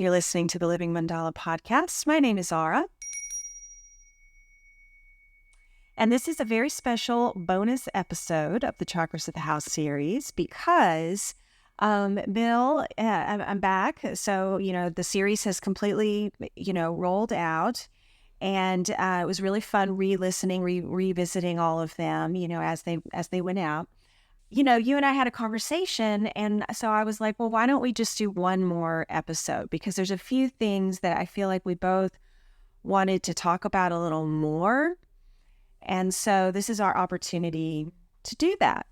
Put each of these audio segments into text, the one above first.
You're listening to the Living Mandala podcast. My name is Zara. And this is a very special bonus episode of the Chakras of the House series because, Bill, I'm back. So, the series has completely, rolled out. And it was really fun re-listening, revisiting all of them, as they went out. You and I had a conversation, and so I was like, well, why don't we just do one more episode? Because there's a few things that I feel like we both wanted to talk about a little more. And so this is our opportunity to do that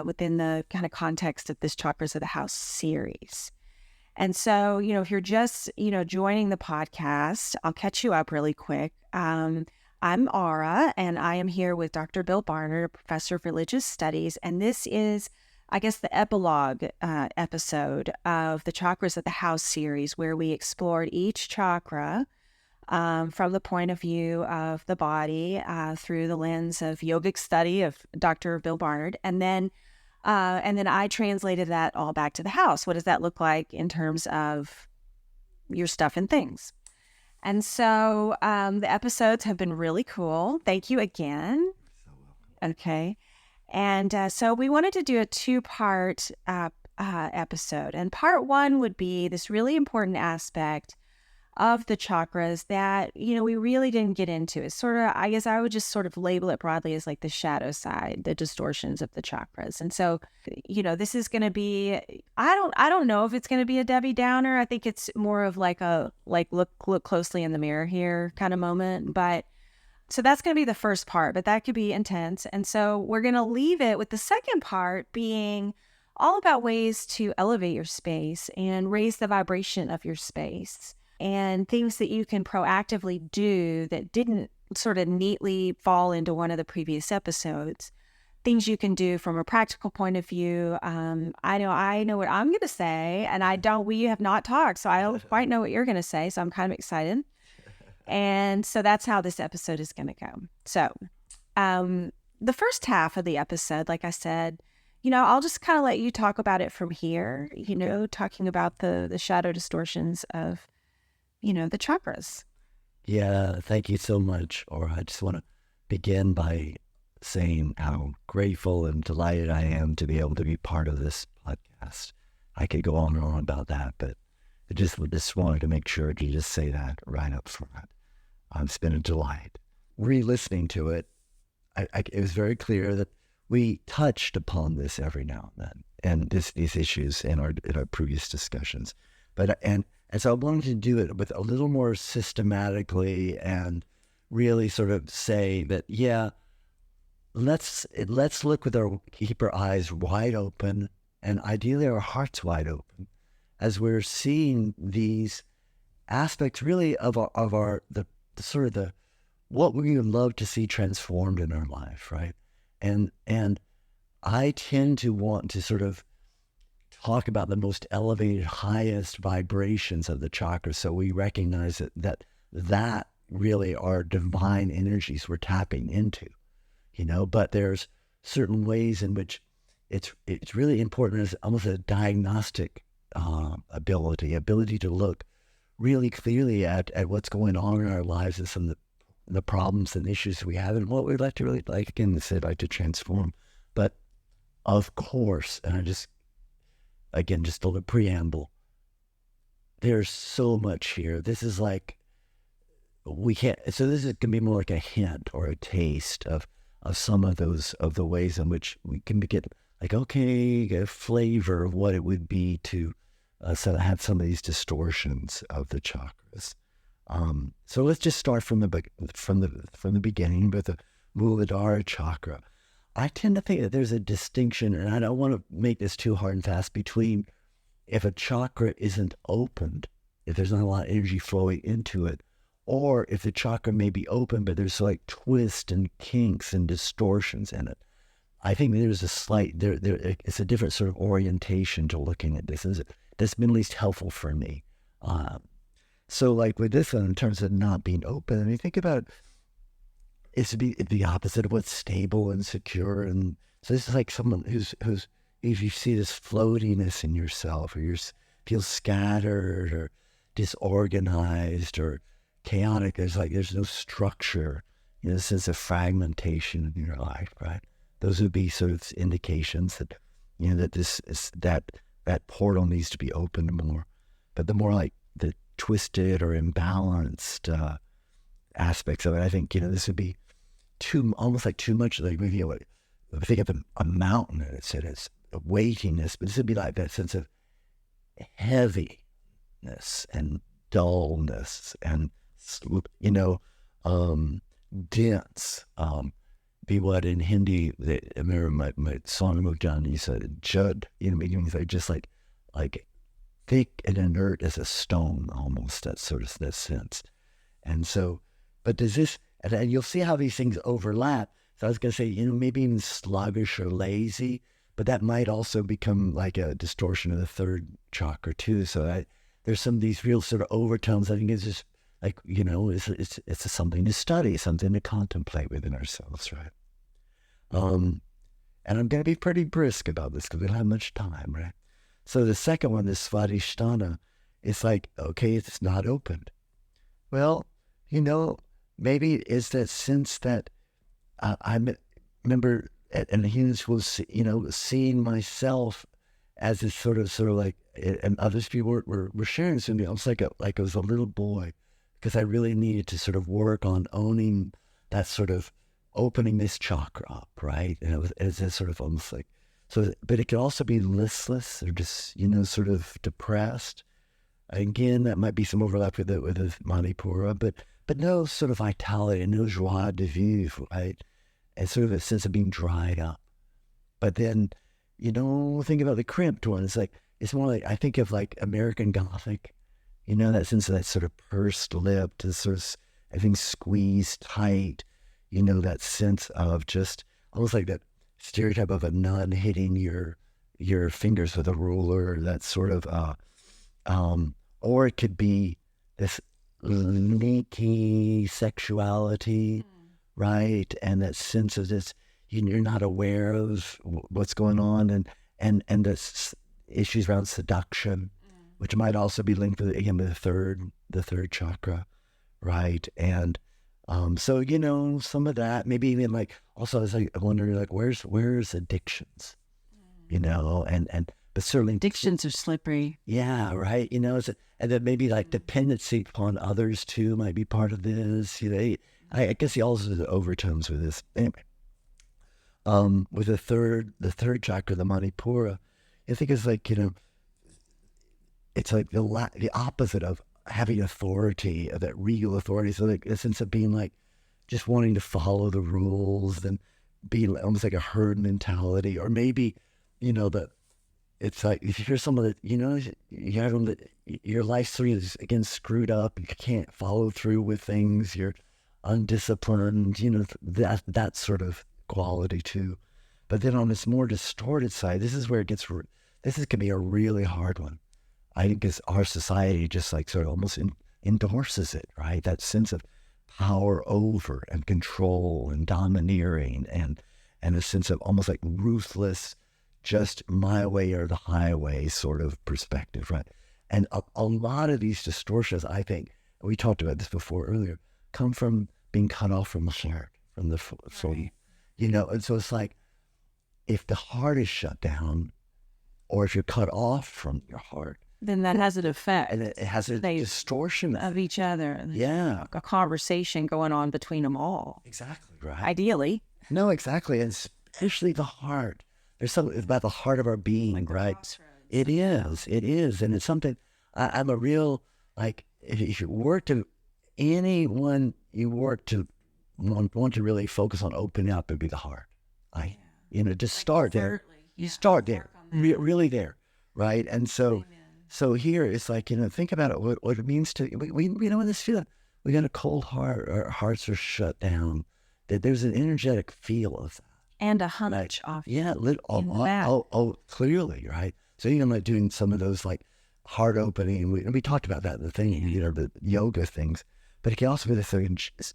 within the kind of context of this Chakras of the House series. And so, if you're just, joining the podcast, I'll catch you up really quick. I'm Aura, and I am here with Dr. Bill Barnard, a professor of religious studies. And this is, I guess, the epilogue episode of the Chakras of the House series, where we explored each chakra from the point of view of the body through the lens of yogic study of Dr. Bill Barnard. And then I translated that all back to the house. What does that look like in terms of your stuff and things? And so the episodes have been really cool. Thank you again. So welcome. Okay. And so we wanted to do a two-part episode. And part one would be this really important aspect of the chakras that, we really didn't get into. It's sort of, I guess I would just sort of label it broadly as like the shadow side, the distortions of the chakras. And so, this is going to be, I don't know if it's going to be a Debbie Downer. I think it's more of like a, look closely in the mirror here kind of moment. But so that's going to be the first part, but that could be intense. And so we're going to leave it with the second part being all about ways to elevate your space and raise the vibration of your space, and things that you can proactively do that didn't sort of neatly fall into one of the previous episodes. Things you can do from a practical point of view. I know what I'm going to say, and we have not talked, so I don't quite know what you're going to say, so I'm kind of excited. And so that's how this episode is going to go. So the first half of the episode, like I said, I'll just kind of let you talk about it from here, talking about the shadow distortions of the chakras. Yeah, thank you so much. Or I just want to begin by saying how grateful and delighted I am to be able to be part of this podcast. I could go on and on about that, but I just wanted to make sure to just say that right up front. It's been a delight. Re-listening to it, it was very clear that we touched upon this every now and then, and these issues in our previous discussions. And so I wanted to do it with a little more systematically and really sort of say that, yeah, let's keep our eyes wide open and ideally our hearts wide open as we're seeing these aspects really of what we would love to see transformed in our life, right? And I tend to want to sort of talk about the most elevated, highest vibrations of the chakras, so we recognize that really are divine energies we're tapping into, But there's certain ways in which it's really important as almost a diagnostic ability to look really clearly at what's going on in our lives and some of the problems and issues we have, and what we'd like to transform. But of course, and just a little preamble, there's so much here. This is like, this is going to be more like a hint or a taste of some of the ways in which we can get a flavor of what it would be to have some of these distortions of the chakras. So let's just start from the beginning with the Muladhara chakra. I tend to think that there's a distinction, and I don't want to make this too hard and fast, between if a chakra isn't opened, if there's not a lot of energy flowing into it, or if the chakra may be open, but there's like twists and kinks and distortions in it. I think there's it's a different sort of orientation to looking at this. That's been at least helpful for me. So like with this one, in terms of not being open, I mean, think about it's the opposite of what's stable and secure. And so this is like someone who's if you see this floatiness in yourself, or you feel scattered or disorganized or chaotic. There's no structure, a sense of fragmentation in your life, right? Those would be sort of indications that, that this is that portal needs to be opened more. But the more like the twisted or imbalanced aspects of it, I think, this would be almost like too much. Like maybe think of a mountain and it's a weightiness, but this would be like that sense of heaviness and dullness and, dense. Be what in Hindi, I remember my song Mujani, he said, Judd, meaning like just like thick and inert as a stone, almost, that sense. And so, but does this, and you'll see how these things overlap. So I was going to say, maybe even sluggish or lazy, but that might also become like a distortion of the third chakra too. So there's some of these real sort of overtones. I think it's just like, it's something to study, something to contemplate within ourselves, right? And I'm going to be pretty brisk about this because we don't have much time, right? So the second one, this Svadhisthana, it's like, okay, it's not opened. Well, maybe it's that sense that I remember, and humans will see, seeing myself as this sort of like, and other people were sharing this with me. I was like I was a little boy, because I really needed to sort of work on owning that sort of opening this chakra up, right? And it's sort of almost like, so, but it could also be listless or just, sort of depressed. Again, that might be some overlap with the Manipura, but no sort of vitality, no joie de vivre, right? And sort of a sense of being dried up. But then, think about the crimped one. It's more like, I think of like American Gothic, that sense of that sort of pursed lip, to sort of everything squeezed tight, that sense of just almost like that stereotype of a nun hitting your fingers with a ruler, that sort of, or it could be this leaky sexuality, right? And that sense of this, you're not aware of what's going on, and the issues around seduction, which might also be linked with, again, with the third chakra, right? And so, some of that, maybe even like, also I was like wondering, like, where's addictions, but certainly Addictions are slippery. Yeah, right. And then maybe like dependency upon others too might be part of this. I guess he also has overtones with this. Anyway, with the third chakra, the Manipura, I think it's like, it's like the opposite of having authority, of that regal authority. So like a sense of being like just wanting to follow the rules, and being almost like a herd mentality, or maybe, that it's like if you're someone that, you have them that your life sort of is again screwed up, you can't follow through with things, you're undisciplined, that sort of quality too. But then on this more distorted side, this is where it gets, can be a really hard one. I think because our society just like sort of almost endorses it, right? That sense of power over and control and domineering, and a sense of almost like ruthless, just my way or the highway sort of perspective, right? And a lot of these distortions, I think, we talked about this before earlier, come from being cut off from the heart, from the soul, and so it's like, if the heart is shut down, or if you're cut off from your heart, then that has an effect. And it has a distortion of each other. Yeah. A conversation going on between them all. Exactly, right. Ideally. No, exactly. And especially the heart. There's something about the heart of our being, like right? It is. And it's something, I'm a real, like, if you work to, anyone you work to want to really focus on opening up, it'd be the heart. Just start there. You start there, really there, right? And so, so here it's like, think about it, what it means to, we know this feeling, we got a cold heart, our hearts are shut down, that there's an energetic feel of that. And a hunch right. off. Yeah, clearly, right? So even like doing some of those like heart opening, we talked about that in the thing, the yoga things, but it can also be this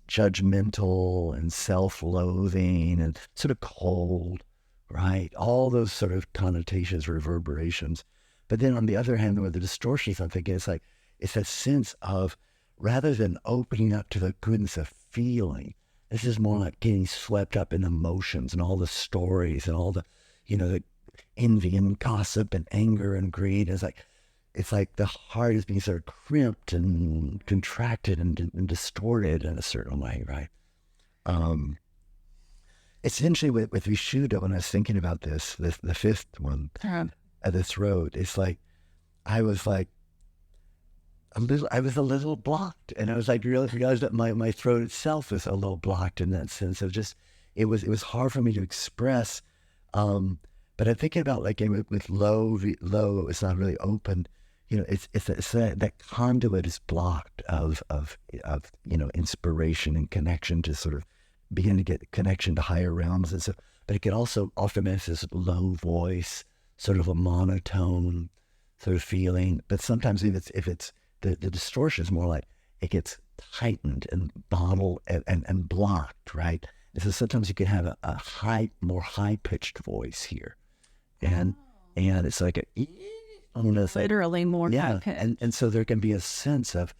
judgmental and self-loathing and sort of cold, right? All those sort of connotations, reverberations. But then on the other hand, with the distortions, I'm thinking it's like, it's that sense of, rather than opening up to the goodness of feeling, this is more like getting swept up in emotions and all the stories and all the, the envy and gossip and anger and greed. It's like the heart is being sort of crimped and contracted and distorted in a certain way, right? Essentially with Vishuddha, when I was thinking about this, the fifth one, the throat, it's like, I was a little blocked, and I was like, realized that my throat itself was a little blocked in that sense of just, it was hard for me to express. But I'm thinking about like with low, it's not really open. It's that conduit is blocked of inspiration and connection to sort of begin to get connection to higher realms, and so. But it can also often make this low voice, sort of a monotone sort of feeling. But sometimes if it's the distortion is more like it gets tightened and bottled and blocked, right? And so sometimes you can have a more high pitched voice here, and it's like literally more high pitched. And so there can be a sense of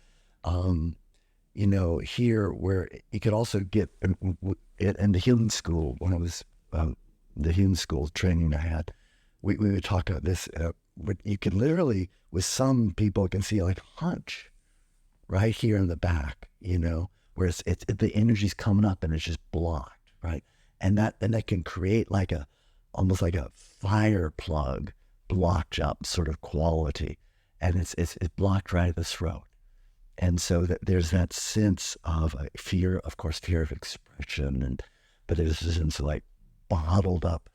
here where you could also get in the healing school, when I was the healing school training I had, we would talk about this. You can literally, with some people, can see like hunch right here in the back, where it's the energy's coming up and it's just blocked, right? And that can create like almost like a fire plug blocked up sort of quality, and it's blocked right at the throat. And so that there's that sense of fear, of course, fear of expression, but there's this sense of like bottled up,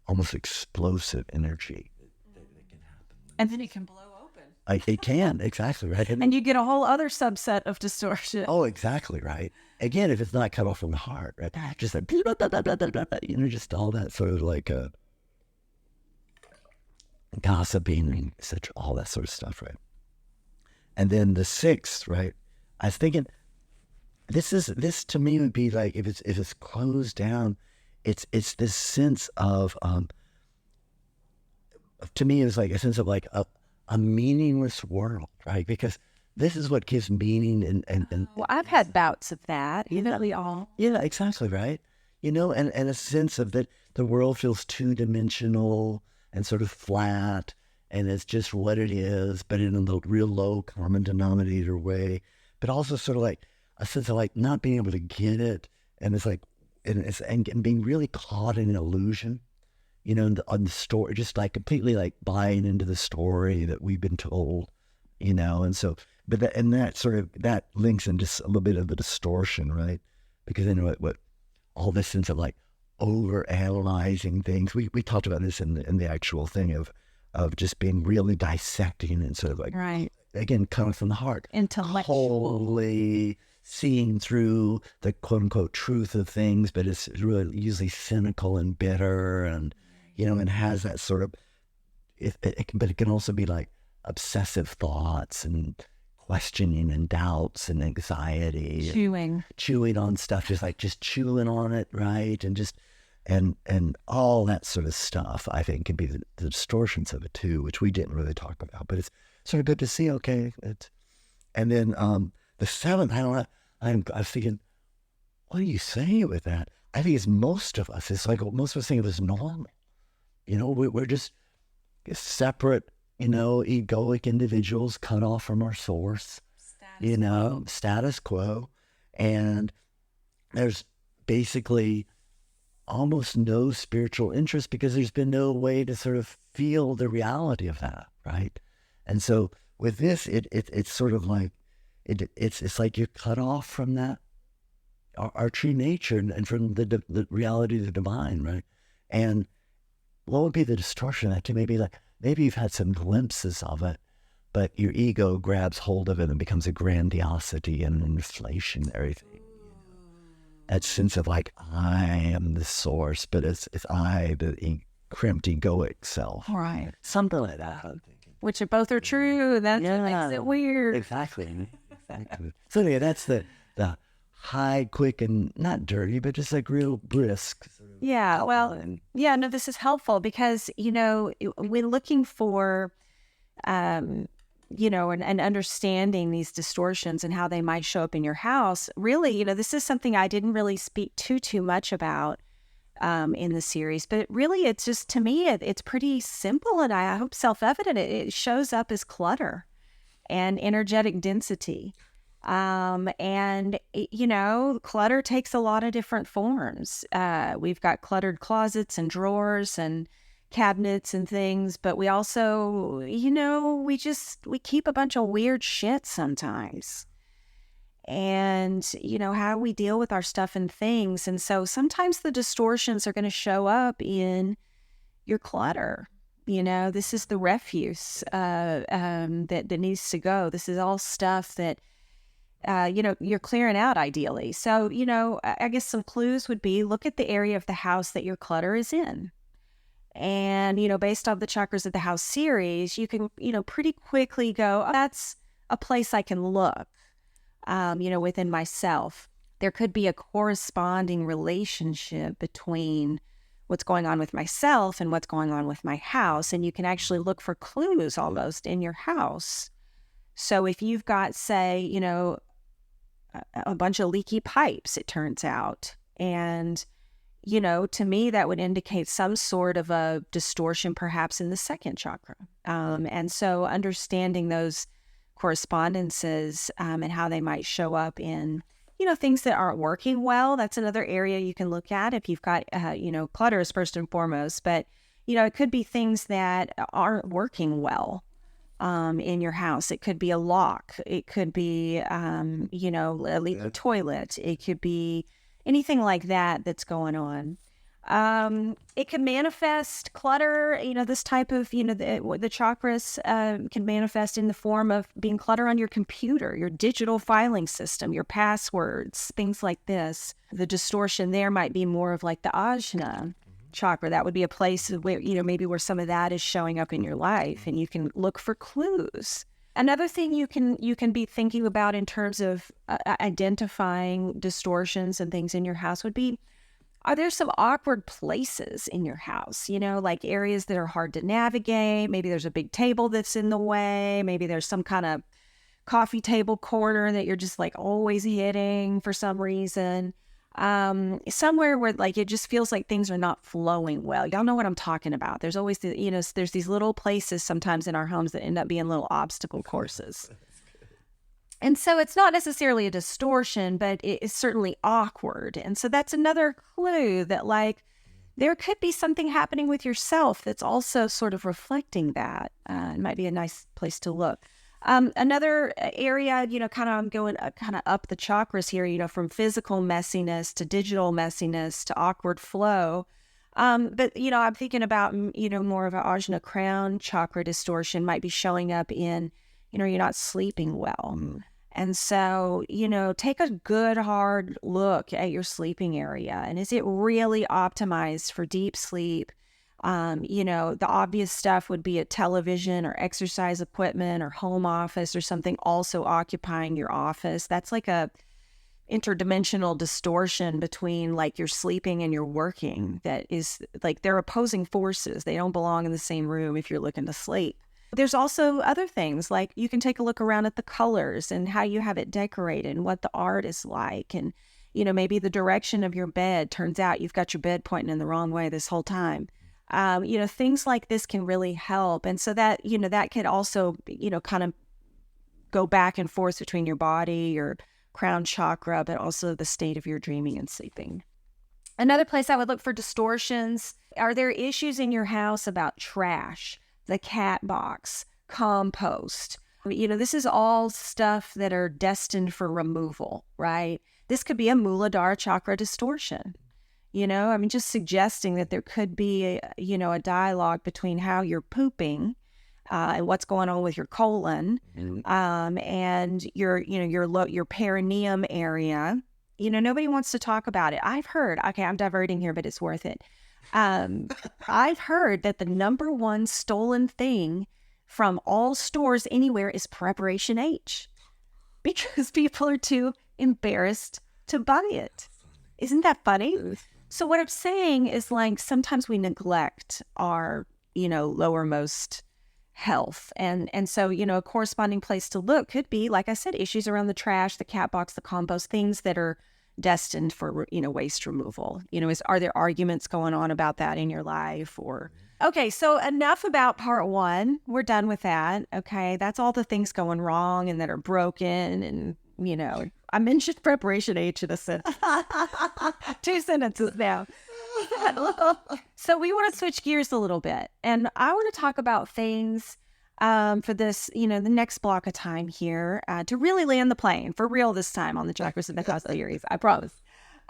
almost explosive energy that can happen. And then it can blow open. It can, exactly, right. And you get a whole other subset of distortion. Oh, exactly, right. Again, if it's not cut off from the heart, right? Just like, just all that sort of like gossiping and such, all that sort of stuff, right? And then the sixth, right? I was thinking, this to me would be like, if it's closed down, it's this sense of to me it's like a sense of like a meaningless world, right? Because this is what gives meaning and well, I've had bouts of that, we all. Yeah, exactly, right. And a sense of that the world feels two-dimensional and sort of flat, and it's just what it is, but in a real low common denominator way, but also sort of like a sense of like not being able to get it, and it's like, and being really caught in an illusion, on the story, just like completely like buying into the story that we've been told, and so, but that links into a little bit of the distortion, right? Because then what all this sense of like over analyzing things, we talked about this in the actual thing of just being really dissecting and sort of like, right, again, coming from the heart, intellectual, wholly seeing through the quote unquote truth of things, but it's really usually cynical and bitter, and and has that sort of but it can also be like obsessive thoughts and questioning and doubts and anxiety, chewing on stuff, just chewing on it, right? And just and all that sort of stuff, I think, can be the distortions of it too, which we didn't really talk about, but it's sort of good to see. Okay, and then the seventh, I don't know, I was thinking, what are you saying with that? I think it's most of us. It's like most of us think of it as normal. We're just separate, egoic individuals cut off from our source, status quo. And there's basically almost no spiritual interest because there's been no way to sort of feel the reality of that, right? And so with this, it's sort of like, it's like you're cut off from that, our true nature, and from the reality of the divine, right? And what would be the distortion of that? To maybe you've had some glimpses of it, but your ego grabs hold of it and becomes a grandiosity and an inflation and everything. That sense of like, I am the source, but it's I, the crimped egoic self. Right. Something like that, I'm thinking. Which both are true. That's what makes it weird. Exactly. So yeah, that's the high, quick, and not dirty, but just like real brisk. Yeah, well, yeah, no, this is helpful because, when looking for and understanding these distortions and how they might show up in your house. Really, this is something I didn't really speak too much about in the series, but really it's just, to me, it's pretty simple, and I hope self-evident. It shows up as clutter and energetic density. Clutter takes a lot of different forms. We've got cluttered closets and drawers and cabinets and things, but we also, we keep a bunch of weird shit sometimes. And, how we deal with our stuff and things. And so sometimes the distortions are going to show up in your clutter. This is the refuse that needs to go. This is all stuff that, you're clearing out ideally. So, I guess some clues would be, look at the area of the house that your clutter is in. And, based on the Chakras of the House series, you can, pretty quickly go, oh, that's a place I can look, within myself. There could be a corresponding relationship between what's going on with myself and what's going on with my house. And you can actually look for clues almost in your house. So if you've got, say, a bunch of leaky pipes, it turns out, and to me, that would indicate some sort of a distortion, perhaps in the second chakra. And so understanding those correspondences and how they might show up in, things that aren't working well, that's another area you can look at. If you've got, clutter is first and foremost, but, it could be things that aren't working well in your house. It could be a lock. It could be, a leaky toilet. It could be anything like that that's going on. It can manifest clutter, this type of, the chakras can manifest in the form of being clutter on your computer, your digital filing system, your passwords, things like this. The distortion there might be more of like the ajna chakra. That would be a place where, maybe where some of that is showing up in your life, and you can look for clues. Another thing you can be thinking about in terms of identifying distortions and things in your house would be, are there some awkward places in your house? Like areas that are hard to navigate. Maybe there's a big table that's in the way. Maybe there's some kind of coffee table corner that you're just like always hitting for some reason. Somewhere where like it just feels like things are not flowing well. Y'all know what I'm talking about. There's always there's these little places sometimes in our homes that end up being little obstacle courses. And so it's not necessarily a distortion, but it is certainly awkward. And so that's another clue that like there could be something happening with yourself that's also sort of reflecting that. It might be a nice place to look. Another area, I'm going kind of up the chakras here, from physical messiness to digital messiness to awkward flow. But, I'm thinking about, more of an ajna crown chakra distortion might be showing up in, you're not sleeping well. And so, take a good hard look at your sleeping area. And is it really optimized for deep sleep? The obvious stuff would be a television or exercise equipment or home office or something also occupying your office. That's like a interdimensional distortion between like your sleeping and your working. That is like they're opposing forces. They don't belong in the same room if you're looking to sleep. There's also other things like you can take a look around at the colors and how you have it decorated and what the art is like. And, maybe the direction of your bed, turns out you've got your bed pointing in the wrong way this whole time. Things like this can really help. And so that, that could also, kind of go back and forth between your body, your crown chakra, but also the state of your dreaming and sleeping. Another place I would look for distortions, are there issues in your house about trash, the cat box, compost? This is all stuff that are destined for removal, right? This could be a Muladhara chakra distortion. Just suggesting that there could be a dialogue between how you're pooping and what's going on with your colon and your perineum area. Nobody wants to talk about it. I've heard, okay, I'm diverting here, but it's worth it. I've heard that the number one stolen thing from all stores anywhere is Preparation H, because people are too embarrassed to buy it. Isn't that funny? So what I'm saying is like sometimes we neglect our, lowermost health. And so, a corresponding place to look could be, like I said, issues around the trash, the cat box, the compost, things that are destined for, waste removal. Are there arguments going on about that in your life? Or okay, so enough about part one. We're done with that. Okay, that's all the things going wrong and that are broken. And I mentioned preparation H in a sentence. 2 sentences now. So we want to switch gears a little bit, and I want to talk about things for this, the next block of time here to really land the plane for real this time on the Chakras of the House series. I promise.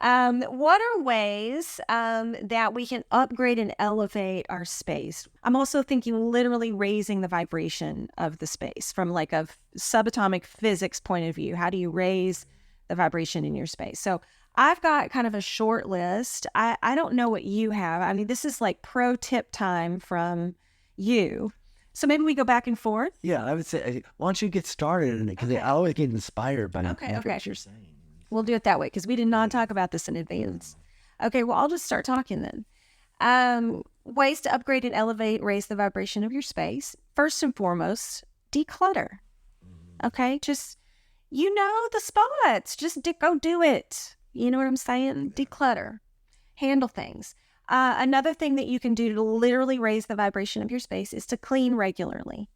What are ways that we can upgrade and elevate our space? I'm also thinking literally raising the vibration of the space from like a subatomic physics point of view. How do you raise the vibration in your space? So I've got kind of a short list. I don't know what you have. I mean, this is like pro tip time from you. So maybe we go back and forth. Yeah, I would say, why don't you get started in it? Because I always get inspired by what you're saying. We'll do it that way because we did not talk about this in advance. Okay, well, I'll just start talking then. Ways to upgrade and elevate, raise the vibration of your space. First and foremost, declutter. Okay, just, the spots. Just go do it. You know what I'm saying? Declutter. Handle things. Another thing that you can do to literally raise the vibration of your space is to clean regularly.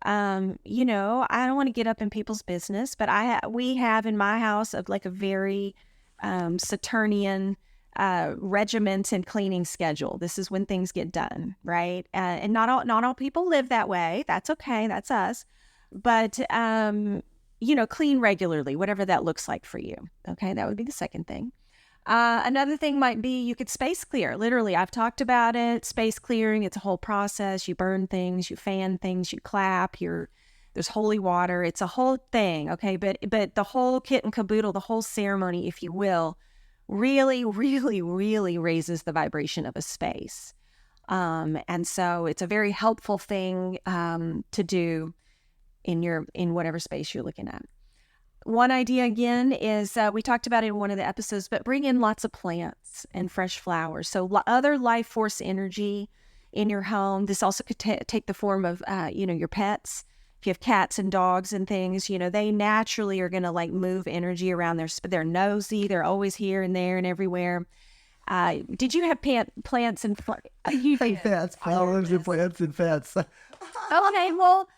I don't want to get up in people's business, but we have in my house like a very Saturnian regimented cleaning schedule. This is when things get done, right? And not all people live that way. That's okay. That's us. But clean regularly, whatever that looks like for you. Okay, that would be the second thing. Another thing might be you could space clear. Literally, I've talked about it. Space clearing, it's a whole process. You burn things, you fan things, you clap, there's holy water. It's a whole thing, okay? But the whole kit and caboodle, the whole ceremony, if you will, really, really, really raises the vibration of a space. And so it's a very helpful thing to do in whatever space you're looking at. One idea again is we talked about it in one of the episodes, but bring in lots of plants and fresh flowers. So other life force energy in your home. This also could take the form of, your pets. If you have cats and dogs and things, they naturally are going to like move energy around. They're nosy. They're always here and there and everywhere. Did you have plants and flowers? Flowers and plants and pets. Okay, well,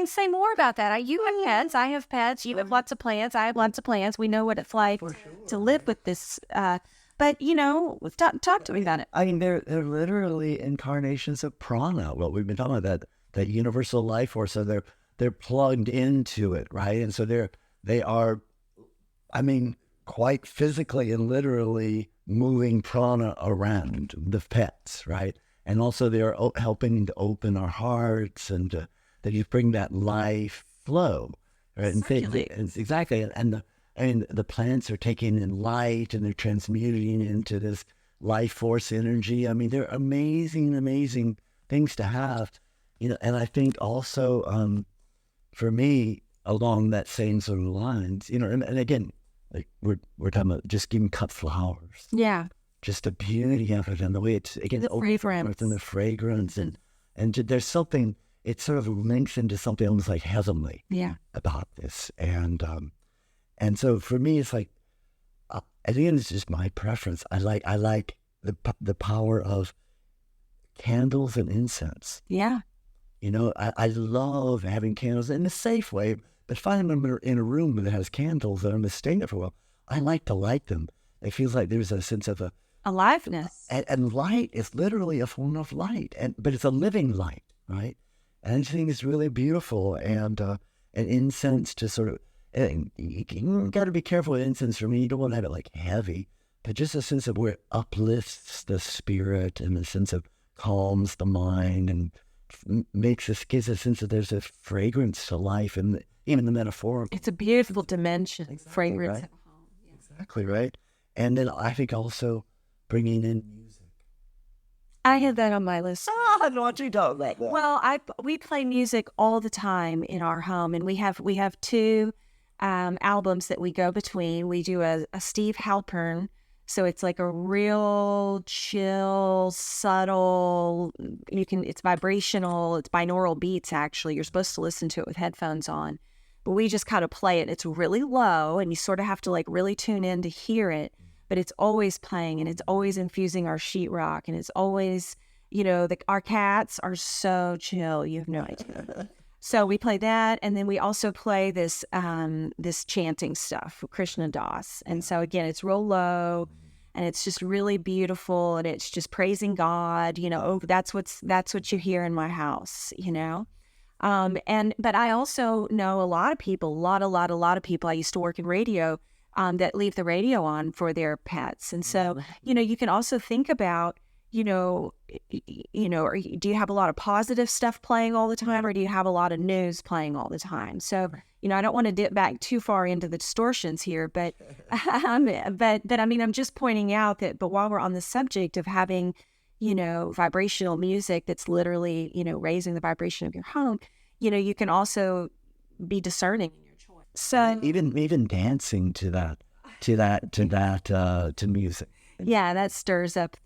say more about that. You have pets. I have pets. You have lots of plants. I have lots of plants. We know what it's like to live with this. But, talk to me about it. They're literally incarnations of prana, what we've been talking about, that universal life force. So they're plugged into it, right? And so they are, quite physically and literally moving prana around the pets, right? And also they're helping to open our hearts and that you bring that life flow, right? And exactly. And the plants are taking in light and they're transmuting into this life force energy. They're amazing, amazing things to have, and I think also for me, along that same sort of lines, and again, like we're talking about just giving cut flowers. Yeah. Just the beauty of it and the way it's, again, the fragrance. And the fragrance and there's something, it sort of links into something almost like heavenly about this. And so for me, it's like, at the end, it's just my preference. I like the power of candles and incense. Yeah. I love having candles in a safe way, but if I'm in a room that has candles that I'm staying there for a while, I like to light them. It feels like there's a sense of aliveness. And light is literally a form of light, but it's a living light, right? And I think it's really beautiful. And incense to sort of, you got to be careful with incense for me. You don't want to have it like heavy, but just a sense of where it uplifts the spirit and the sense of calms the mind and gives a sense that there's a fragrance to life and even the metaphorical. It's a beautiful dimension, exactly, fragrance. Right? Exactly, right? And then I think also bringing in music. I had that on my list. Don't you don't like that? Well, we play music all the time in our home, and we have two albums that we go between. We do a Steve Halpern So it's like a real chill, subtle, it's vibrational, it's binaural beats actually. You're supposed to listen to it with headphones on. But we just kind of play it. It's really low and you sort of have to like really tune in to hear it. But it's always playing and it's always infusing our sheetrock and it's always, our cats are so chill. You have no idea. So we play that, and then we also play this this chanting stuff, Krishna Das. And so again, it's real low, and it's just really beautiful, and it's just praising God. That's what you hear in my house. But I also know a lot of people, a lot of people. I used to work in radio that leave the radio on for their pets, and so you can also think about. Do you have a lot of positive stuff playing all the time, or do you have a lot of news playing all the time? So, I don't want to dip back too far into the distortions here, but I'm just pointing out that. But while we're on the subject of having, vibrational music that's literally, raising the vibration of your home, you can also be discerning in your choice. So even dancing to music. Yeah, that stirs up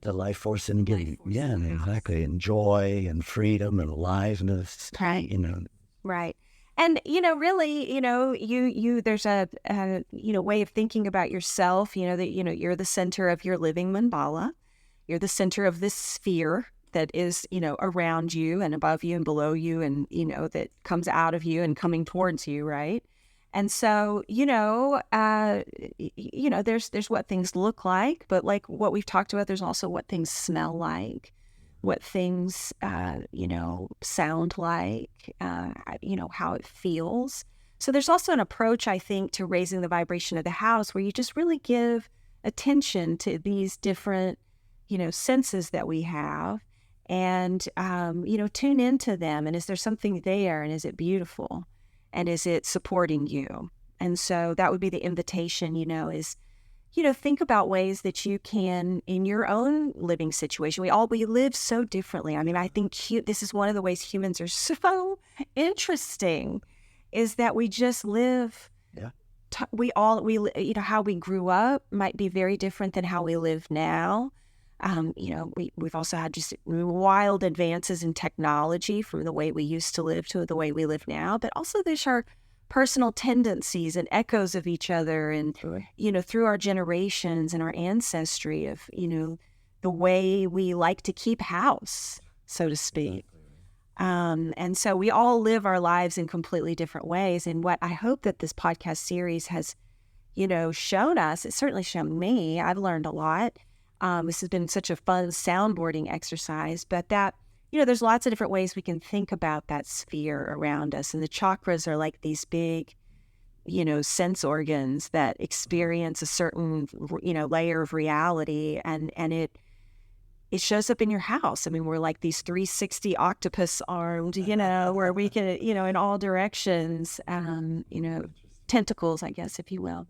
the life force and getting, exactly, and joy and freedom and aliveness, right? Right. And really, there's a way of thinking about yourself. That you're the center of your living mandala. You're the center of this sphere that is around you and above you and below you, and that comes out of you and coming towards you, right? And so, there's what things look like, but like what we've talked about, there's also what things smell like, what things, sound like, how it feels. So there's also an approach, I think, to raising the vibration of the house where you just really give attention to these different, senses that we have and, tune into them. And is there something there? And is it beautiful? And is it supporting you? And so that would be the invitation, is, think about ways that you can, in your own living situation, we live so differently. I think this is one of the ways humans are so interesting, is that we just live. Yeah. How we grew up might be very different than how we live now. We've also had just wild advances in technology from the way we used to live to the way we live now, but also there's our personal tendencies and echoes of each other and, through our generations and our ancestry of, the way we like to keep house, so to speak. And so we all live our lives in completely different ways. And what I hope that this podcast series has, shown us, it's certainly shown me, I've learned a lot. This has been such a fun soundboarding exercise, but that, there's lots of different ways we can think about that sphere around us. And the chakras are like these big, sense organs that experience a certain, layer of reality. And it shows up in your house. We're like these 360 octopus armed, where we can, in all directions, tentacles, I guess, if you will.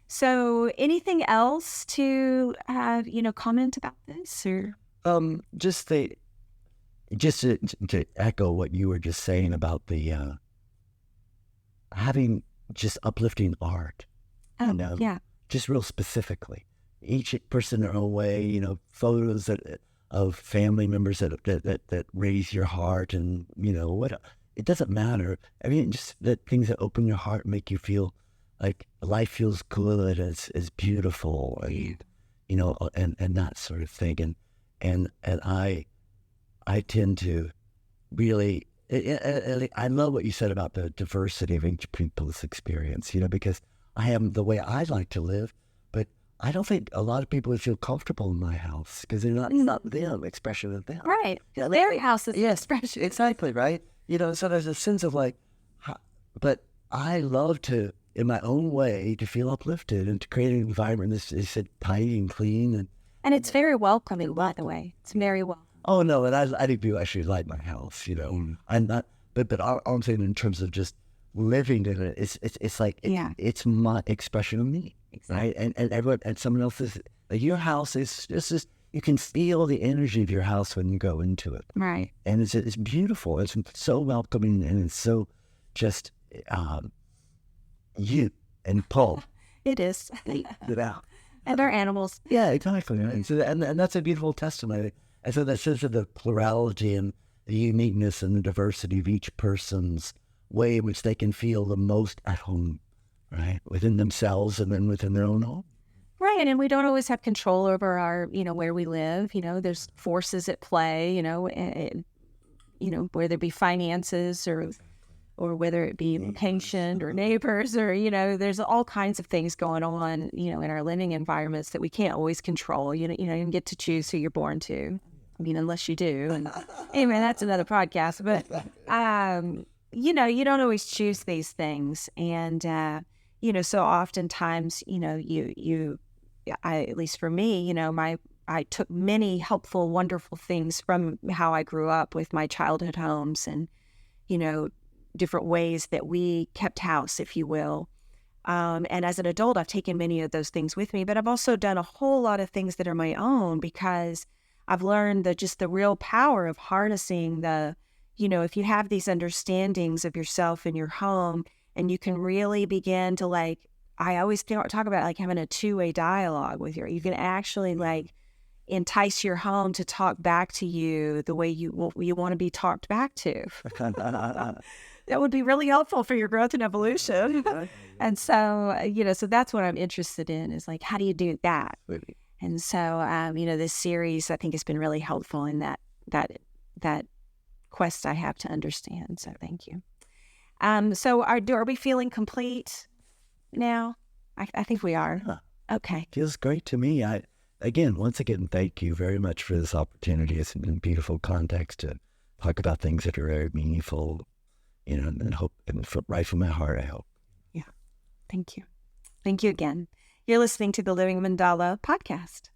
So anything else to comment about this, or just to echo what you were just saying about the having just uplifting art. Yeah, just real specifically, each person in their own way. Photos of family members that raise your heart, and what it doesn't matter. Just that things that open your heart, make you feel like life feels good, is beautiful, and and that sort of thing. And I tend to really, I love what you said about the diversity of each people's experience, because I am the way I like to live, but I don't think a lot of people would feel comfortable in my house because they're not them, expression of them. Right. Their house is expression. Exactly, right? So there's a sense of like, but I love to, in my own way, to feel uplifted and to create an environment that's tidy and clean. And it's very welcoming, by the way. It's very welcoming. Oh, no, and I think people actually like my house, I'm not, but all I'm saying in terms of just living in it, it's like, it's my expression of me, exactly. Right? And everyone, and someone else's, like your house is just, you can feel the energy of your house when you go into it. Right. And it's beautiful. It's so welcoming, and it's so just, you and Paul. It is. and our animals. Yeah, exactly. Right? So, and that's a beautiful testimony. And so that sense of the plurality and the uniqueness and the diversity of each person's way in which they can feel the most at home, right, within themselves and then within their own home. Right, and we don't always have control over our, where we live. There's forces at play. Whether it be finances or whether it be location or neighbors or, there's all kinds of things going on, in our living environments that we can't always control. You don't get to choose who you're born to. I mean, unless you do. And anyway, that's another podcast. But, you don't always choose these things. And, so oftentimes, at least for me, I took many helpful, wonderful things from how I grew up with my childhood homes and, different ways that we kept house, if you will. And as an adult, I've taken many of those things with me, but I've also done a whole lot of things that are my own because I've learned the real power of harnessing if you have these understandings of yourself and your home, and you can really begin to I always talk about having a two-way dialogue with you can actually entice your home to talk back to you the way you want to be talked back to. That would be really helpful for your growth and evolution. And so, so that's what I'm interested in is how do you do that? Really? And so, this series I think has been really helpful in that quest I have to understand. So thank you. So are we feeling complete now? I think we are. Yeah. Okay. Feels great to me. Once again, thank you very much for this opportunity. It's been a beautiful context to talk about things that are very meaningful, and hope, and right from my heart, I hope. Yeah. Thank you. Thank you again. You're listening to the Living Mandala podcast.